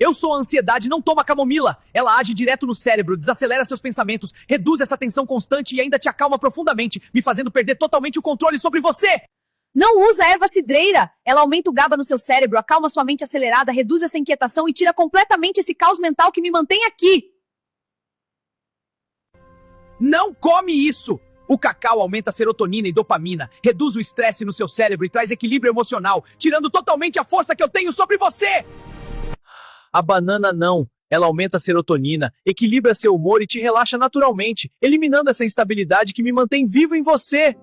Eu sou a ansiedade, não toma camomila. Ela age direto no cérebro, desacelera seus pensamentos, reduz essa tensão constante e ainda te acalma profundamente, me fazendo perder totalmente o controle sobre você. Não usa a erva cidreira! Ela aumenta o GABA no seu cérebro, acalma sua mente acelerada, reduz essa inquietação e tira completamente esse caos mental que me mantém aqui. Não come isso! O cacau aumenta a serotonina e dopamina, reduz o estresse no seu cérebro e traz equilíbrio emocional, tirando totalmente a força que eu tenho sobre você! A banana não. Ela aumenta a serotonina, equilibra seu humor e te relaxa naturalmente, eliminando essa instabilidade que me mantém vivo em você.